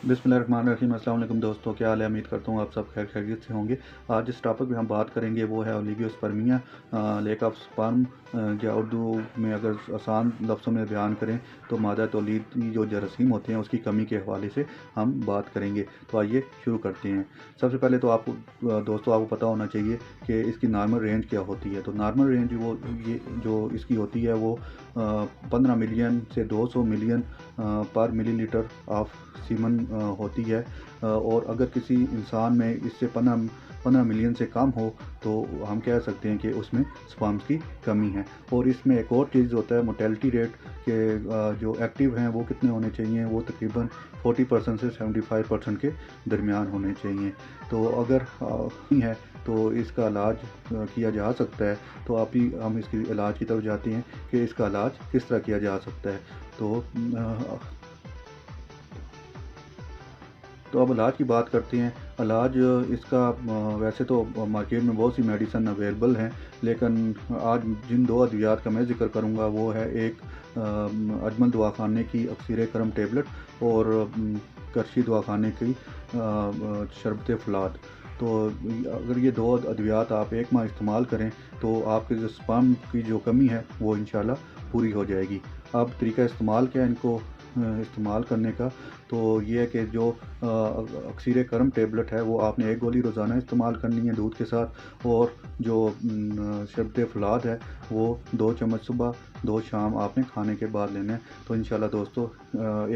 बिस्मिल्लाहिर्रहमानिर्रहीम। अस्सलाम वालेकुम दोस्तों, क्या हाल है? उम्मीद करता हूँ आप सब खैर खैरियत से होंगे। आज जिस टॉपिक पे हम बात करेंगे वो है ओलिगोस्पर्मिया, लेक ऑफ स्पर्म, या उर्दू में अगर आसान लफ्ज़ों में बयान करें तो मादा तौलीद की जो जरासीम होते हैं उसकी कमी के हवाले से हम बात करेंगे। तो आइए शुरू करते हैं। सबसे पहले तो आपको दोस्तों आपको पता होना चाहिए कि इसकी नॉर्मल रेंज क्या होती है। तो नॉर्मल रेंज वो ये जो इसकी होती है वो 15 मिलियन से 200 मिलियन पर मिलीलीटर ऑफ सीमन होती है। और अगर किसी इंसान में इससे 15 मिलियन से कम हो तो हम कह सकते हैं कि उसमें स्पर्म्स की कमी है। और इसमें एक और चीज़ होता है मोटेलिटी रेट के जो एक्टिव हैं वो कितने होने चाहिए, वो तकरीबन 40% से 75% के दरमियान होने चाहिए। तो अगर नहीं है तो इसका इलाज किया जा सकता है। तो हम इसकी इलाज की तरफ जाते हैं कि इसका इलाज किस तरह किया जा सकता है। तो अब इलाज की बात करते हैं। इलाज इसका वैसे तो मार्केट में बहुत सी मेडिसिन अवेलेबल हैं, लेकिन आज जिन दो अद्वियात का मैं ज़िक्र करूंगा वो है एक अजमल दवाखाने की अक्सीर करम टेबलेट और करशी दवाखाने की शरबत फलाद। तो अगर ये दो अद्वियात आप एक माह इस्तेमाल करें तो आपके जो स्पर्म की जो कमी है वो इंशाल्लाह पूरी हो जाएगी। अब तरीका इस्तेमाल क्या है इनको इस्तेमाल करने का, तो ये है कि जो अक्सीर करम टेबलेट है वो आपने एक गोली रोज़ाना इस्तेमाल करनी है दूध के साथ। और जो शरबत फलाद है वो 2 चम्मच सुबह 2 शाम आपने खाने के बाद लेना है। तो इंशाल्लाह दोस्तों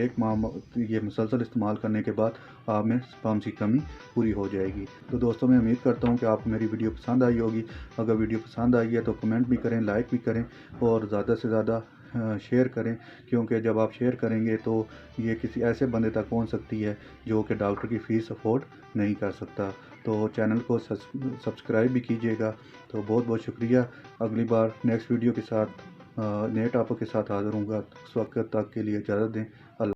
एक माह ये मुसलसल इस्तेमाल करने के बाद आप में स्पर्म की कमी पूरी हो जाएगी। तो दोस्तों मैं उम्मीद करता हूँ कि आपको मेरी वीडियो पसंद आई होगी। अगर वीडियो पसंद आई है तो कमेंट भी करें, लाइक भी करें और ज़्यादा से ज़्यादा शेयर करें, क्योंकि जब आप शेयर करेंगे तो ये किसी ऐसे बंदे तक पहुंच सकती है जो कि डॉक्टर की फ़ीस अफोर्ड नहीं कर सकता। तो चैनल को सब्सक्राइब भी कीजिएगा। तो बहुत बहुत शुक्रिया। अगली बार नेक्स्ट वीडियो के साथ नए टॉपिक के साथ हाज़िर होऊंगा। उस वक्त तक के लिए इजाज़त दें। अल्लाह।